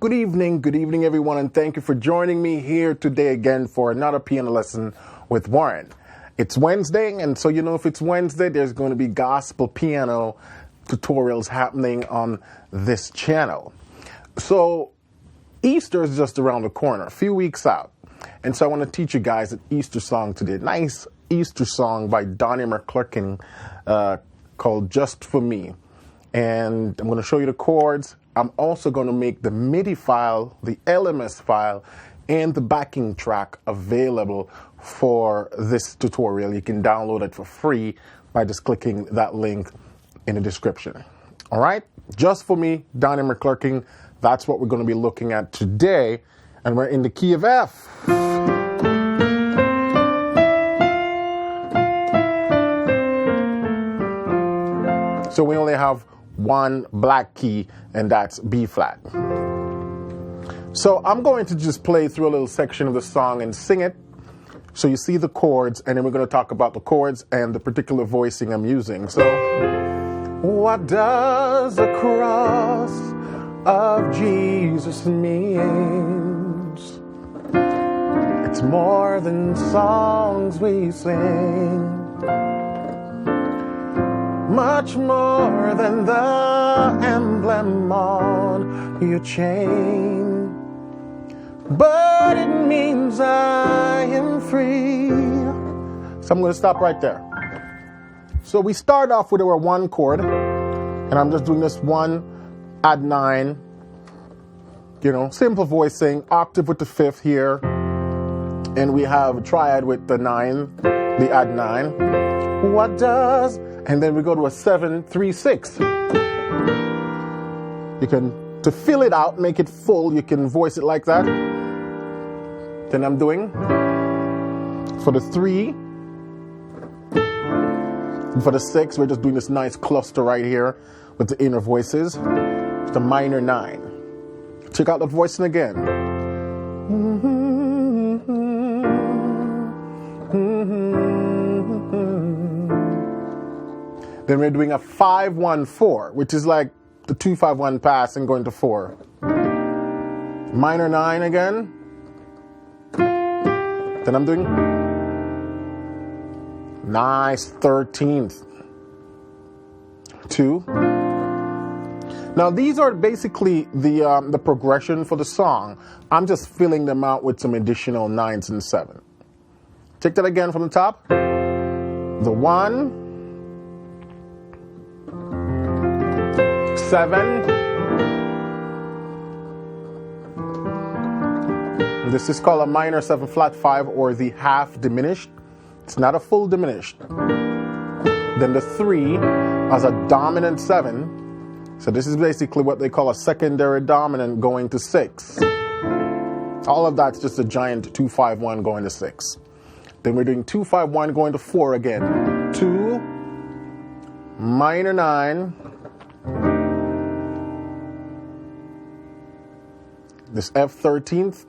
Good evening everyone, and thank you for joining me here today again for another piano lesson with Warren. It's Wednesday, and so you know if it's Wednesday, there's going to be gospel piano tutorials happening on this channel. So Easter is just around the corner, a few weeks out, and so I want to teach you guys an Easter song today. Nice Easter song by Donnie McClurkin called Just For Me. And I'm going to show you the chords. I'm also going to make the MIDI file, the LMS file, and the backing track available for this tutorial. You can download it for free by just clicking that link in the description. All right? Just For Me, Donnie McClurkin. That's what we're going to be looking at today. And we're in the key of F. So we only have one black key, and that's B flat. So I'm going to just play through a little section of the song and sing it so you see the chords, and then we're going to talk about the chords and the particular voicing I'm using. So, what does the cross of Jesus means? It's more than songs we sing, much more than the emblem on your chain. But it means I am free. So I'm going to stop right there. So we start off with our one chord, and I'm just doing this one, add 9, simple voicing, octave with the 5th here, and we have a triad with the 9, the add 9. What does? And then we go to a 7-3-6. You can, to fill it out, make it full, you can voice it like that. Then I'm doing for the 3, and for the 6, we're just doing this nice cluster right here with the inner voices. It's the minor 9. Check out the voicing again. Then we're doing a 5-1-4, which is like the 2-5-1 pass and going to 4. Minor 9 again. Then I'm doing nice 13th. 2. Now these are basically the progression for the song. I'm just filling them out with some additional 9s and 7. Check that again from the top. The 1, 7. This is called a minor 7 flat 5, or the half diminished. It's not a full diminished. Then the 3 as a dominant 7. So this is basically what they call a secondary dominant going to 6. All of that's just a giant 2-5-1 going to 6. Then we're doing 2-5-1 going to 4 again. 2, minor 9. This F 13th,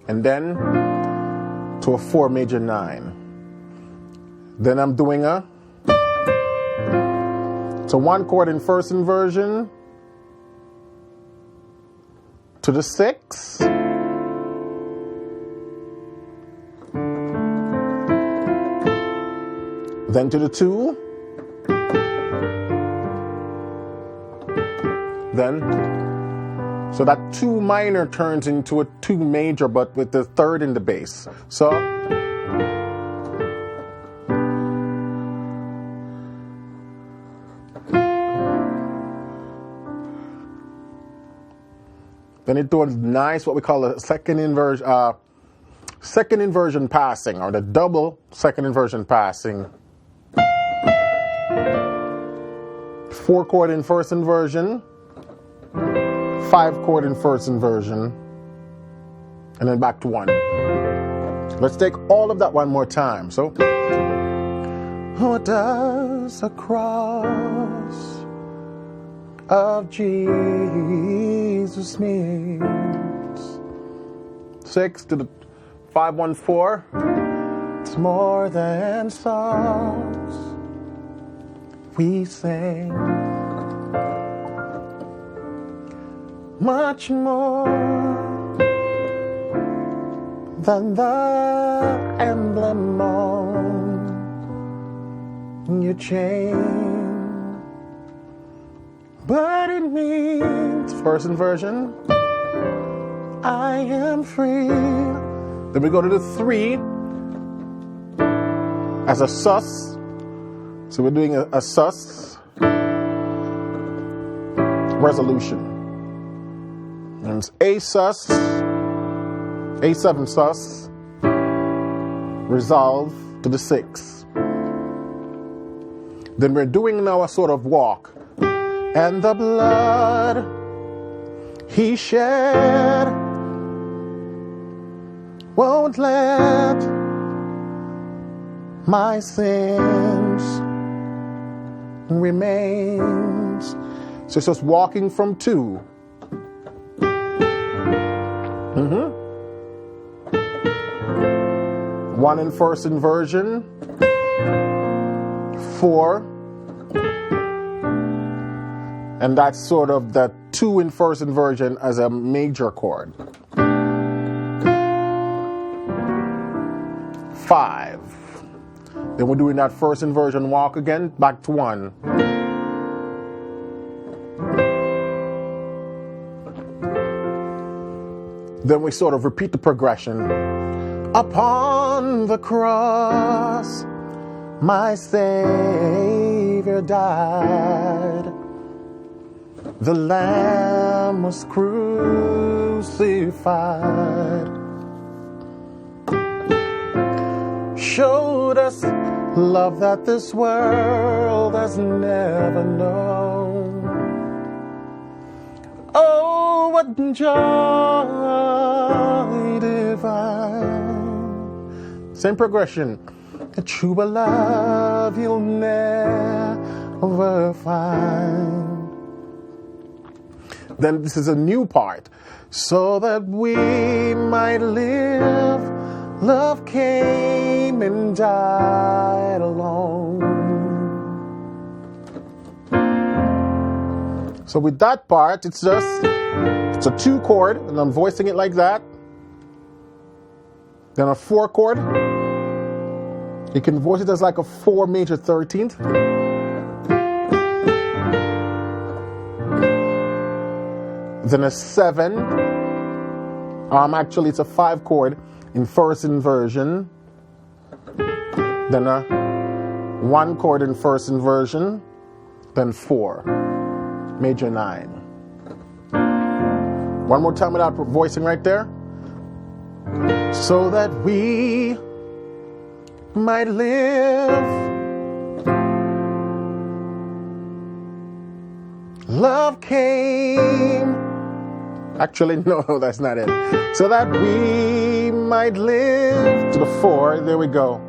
and then to a 4 major 9. Then I'm doing a one chord in first inversion to the 6. Then to the 2. Then so that 2 minor turns into a 2 major, but with the 3rd in the bass. So then it does nice, what we call a second inversion passing, or the double second inversion passing. 4 chord in first inversion. 5 chord in first inversion, and then back to 1. Let's take all of that one more time. So, what does the cross of Jesus means? 6 to the 5-1-4. It's more than songs we sing, much more than the emblem on your chain. But it means, first inversion, I am free. Then we go to the 3 as a sus. So we're doing a sus resolution. And it's A sus, A7 sus, resolve to the 6. Then we're doing now a sort of walk. And the blood he shed won't let my sins remains. So it's just walking from 2. Mm-hmm. 1 in first inversion, 4, and that's sort of the 2 in first inversion as a major chord. 5. Then we're doing that first inversion walk again, back to 1. Then we sort of repeat the progression. Upon the cross, my Savior died. The Lamb was crucified. Showed us love that this world has never known. Oh, what joy divine. Same progression. A truer love you'll never find. Then this is a new part. So that we might live, love came and died alone. So with that part, it's a 2 chord, and I'm voicing it like that. Then a 4 chord. You can voice it as like a 4 major 13th. Then a 7. Actually, it's a 5 chord in first inversion. Then a 1 chord in first inversion. Then 4. Major 9. One more time without voicing right there. So that we might live, love came. Actually, no, that's not it. So that we might live to the 4. There we go.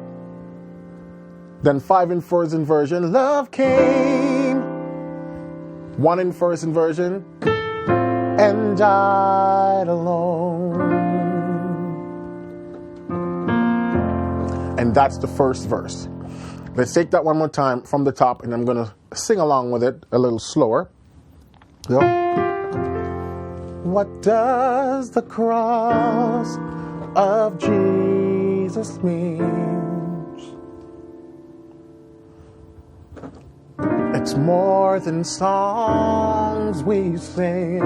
Then 5 in first inversion. Love came. 1 in first inversion. And died alone. And that's the first verse. Let's take that one more time from the top, and I'm going to sing along with it a little slower. Go. What does the cross of Jesus mean? It's more than songs we sing.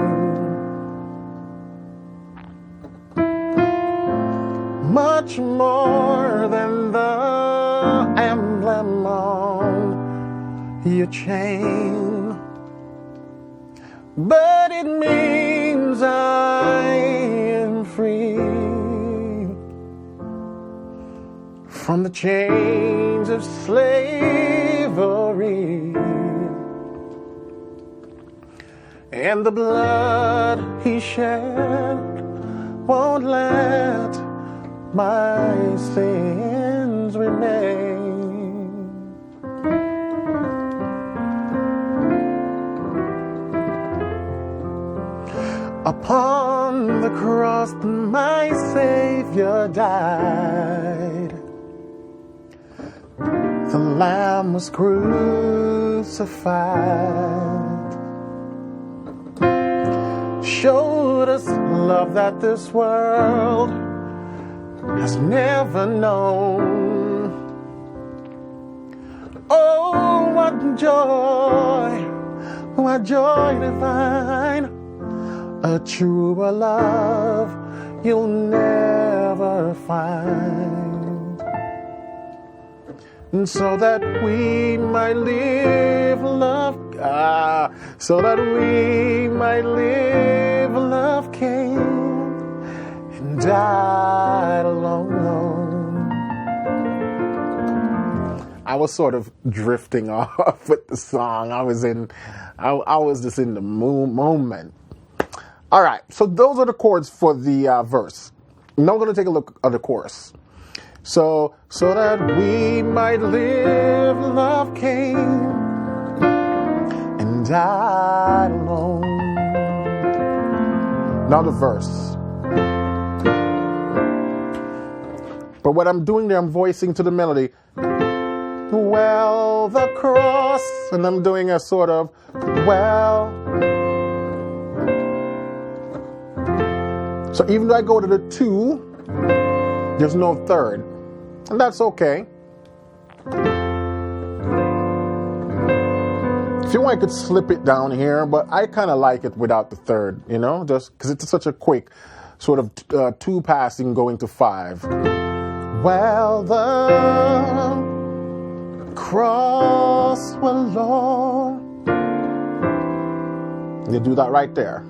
Much more than the emblem on your chain. But it means I am free from the chains of slavery. And the blood he shed won't let my sins remain. Upon the cross, my Savior died. The Lamb was crucified. showed us love that this world has never known. Oh, what joy divine, a truer love you'll never find. And so that we might live, love, love came and died alone. I was sort of drifting off with the song. I was just in the moment. All right, so those are the chords for the verse. Now we're going to take a look at the chorus. So that we might live, love came and died alone. Now the verse. But what I'm doing there, I'm voicing to the melody. Well, the cross, and I'm doing a sort of, well. So even though I go to the 2, there's no third. And that's okay. If you want, I could slip it down here, but I kind of like it without the third, just because it's such a quick sort of 2 passing going to 5. Well, the cross will long. You do that right there.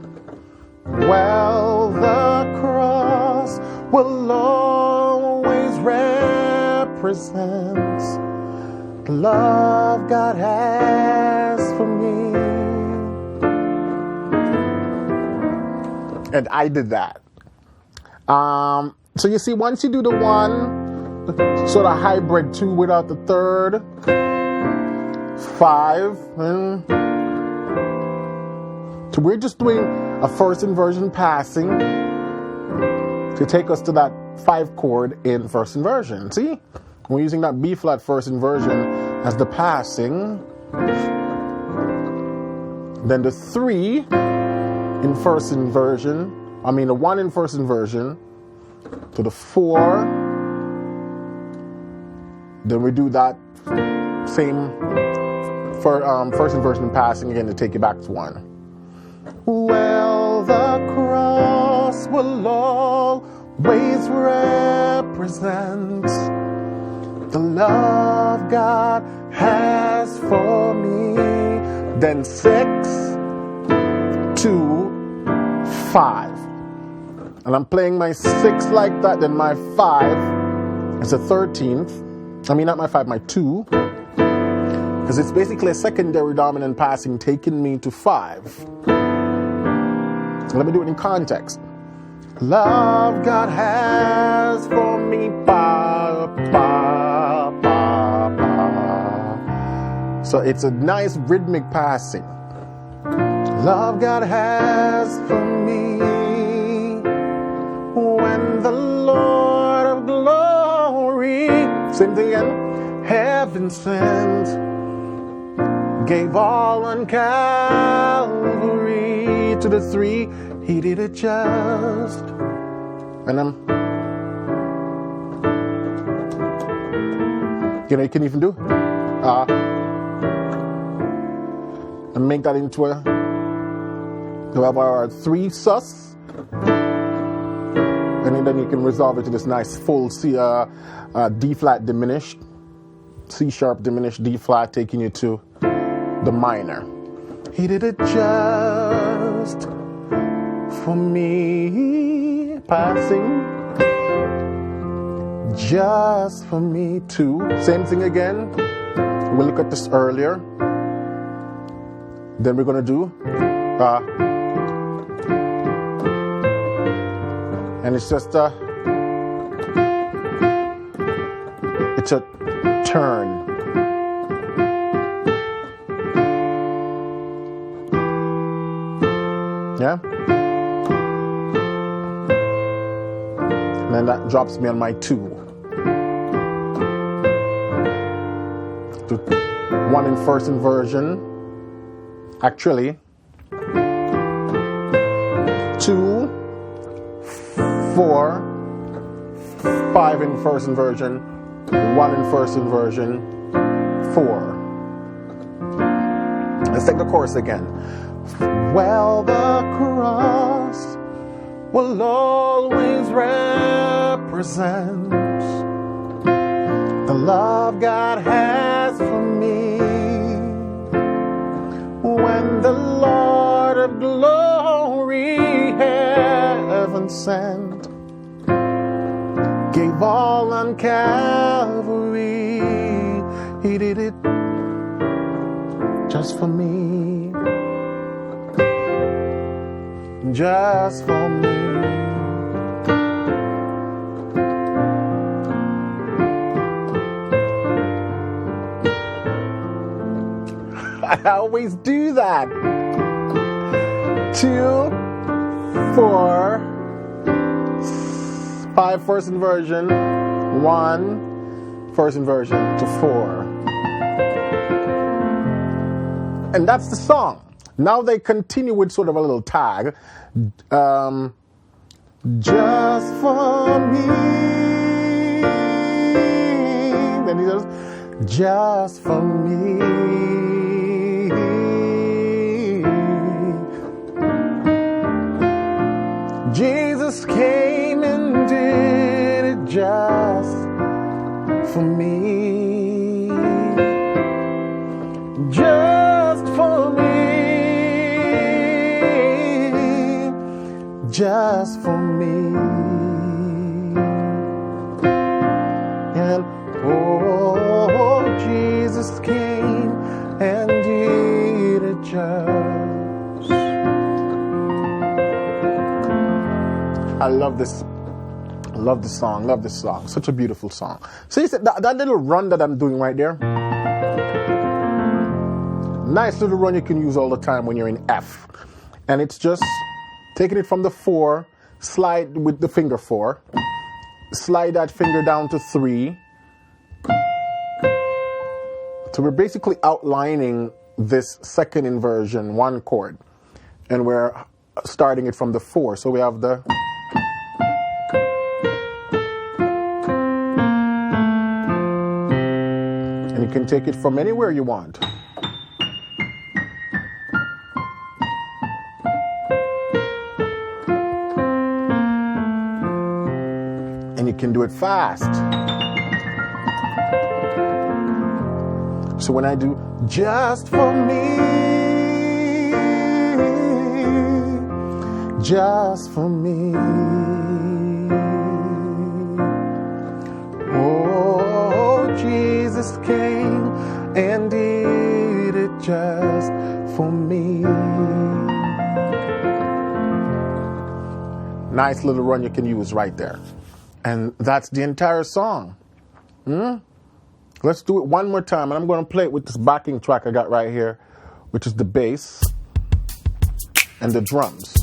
Well, the cross will always represent the love God has for me. And I did that. So you see, once you do the 1, sort of hybrid 2 without the third, 5, so we're just doing a first inversion passing to take us to that 5 chord in first inversion. See? We're using that B flat first inversion as the passing. Then the 3 in first inversion, the 1 in first inversion to the 4. Then we do that same first inversion passing again to take you back to 1. Well, the cross will always represent the love God has for me. Then 6, 2, 5. And I'm playing my 6 like that, then my 5 is a 13th. Not my 5, my 2. Because it's basically a secondary dominant passing taking me to 5. Let me do it in context. Love God has for me, ba, ba, ba, ba. So it's a nice rhythmic passing. Love God has for me when the Lord of glory, same thing again, heaven sent, gave all on Calvary. To the 3, he did it just. And you can even do and make that into a 3 sus. And then you can resolve it to this nice full C, D flat diminished, C sharp diminished, D flat, taking you to the minor. He did it just for me, passing, just for me too. Same thing again. We'll look at this earlier. Then we're going to do, and it's just it's a turn. Yeah? And then that drops me on my 2. To 1 in first inversion. Actually, 2, 4, 5 in first inversion, 1 in first inversion, 4. Let's take the chorus again. Well, the cross will always represent the love God has for me. When the Lord of glory, heaven sent, gave all on Calvary, he did it just for me, just for me. I always do that. 2, 4, 5 first inversion, 1 first inversion to 4. And that's the song. Now they continue with sort of a little tag. Just for me. Then he goes, just for me. Jesus came and did it just for me. Just for me. Just for me. And oh, Jesus came and did it just. I love this. Love this song. Love this song. Such a beautiful song. So you said that little run that I'm doing right there. Nice little run you can use all the time when you're in F. And it's just taking it from the 4, slide with the finger 4, slide that finger down to 3. So we're basically outlining this second inversion, 1 chord. And we're starting it from the 4. So we have the... And you can take it from anywhere you want. And you can do it fast. So when I do just for me, just for me, oh, Jesus came and did it just for me. Nice little run you can use right there. And that's the entire song. Let's do it one more time. And I'm going to play it with this backing track I got right here, which is the bass and the drums.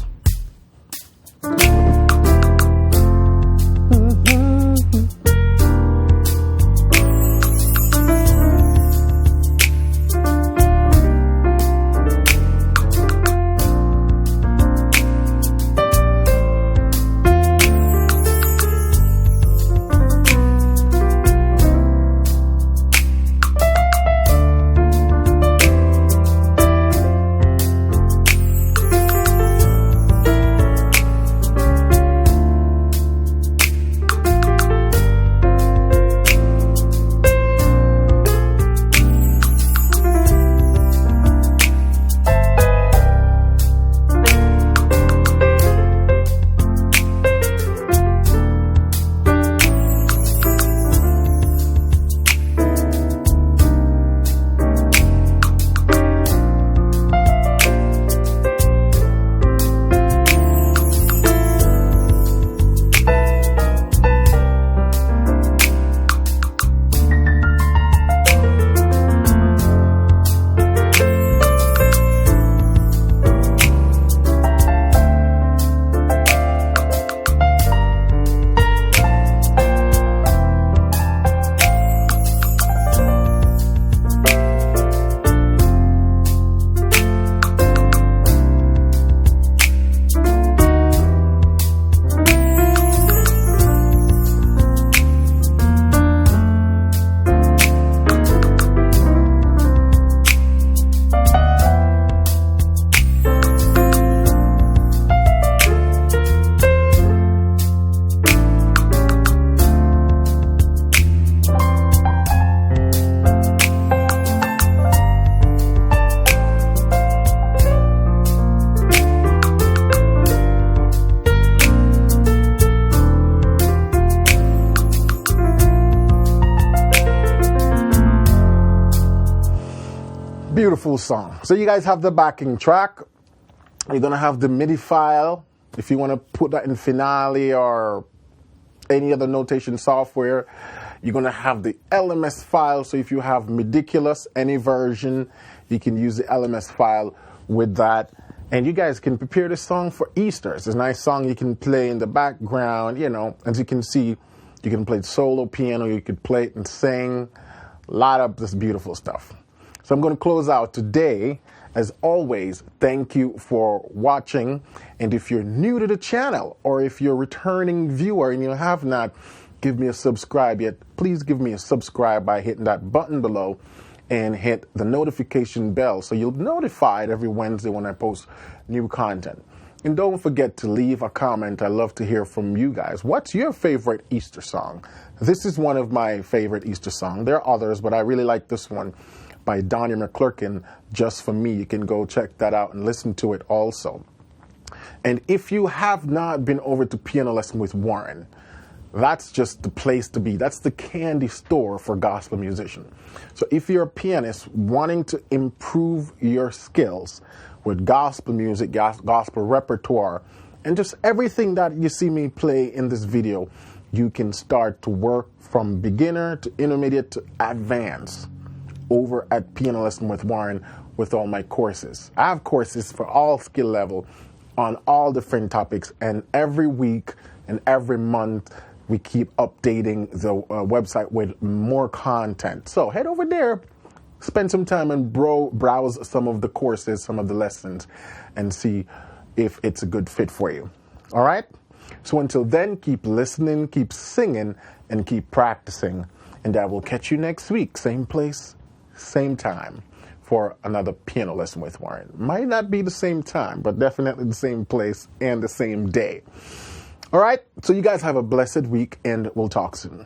Beautiful song. So you guys have the backing track. You're going to have the MIDI file. If you want to put that in Finale or any other notation software, you're going to have the LMS file. So if you have Ridiculous, any version, you can use the LMS file with that. And you guys can prepare this song for Easter. It's a nice song you can play in the background. You know, as you can see, you can play solo piano. You could play it and sing. A lot of this beautiful stuff. So I'm going to close out today. As always, thank you for watching. And if you're new to the channel or if you're a returning viewer and you have not given me a subscribe yet, please give me a subscribe by hitting that button below and hit the notification bell so you'll be notified every Wednesday when I post new content. And don't forget to leave a comment. I love to hear from you guys. What's your favorite Easter song? This is one of my favorite Easter songs. There are others, but I really like this one by Donnie McClurkin, Just For Me. You can go check that out and listen to it also. And if you have not been over to Piano Lesson with Warren, that's just the place to be. That's the candy store for gospel musicians. So if you're a pianist wanting to improve your skills with gospel music, gospel repertoire, and just everything that you see me play in this video, you can start to work from beginner to intermediate to advanced over at Piano Lesson with Warren with all my courses. I have courses for all skill level on all different topics, and every week and every month we keep updating the website with more content. So head over there, spend some time and browse some of the courses, some of the lessons, and see if it's a good fit for you. All right? So until then, keep listening, keep singing, and keep practicing. And I will catch you next week, same place, same time, for another Piano Lesson with Warren. Might not be the same time, but definitely the same place and the same day. All right, so you guys have a blessed week, and we'll talk soon.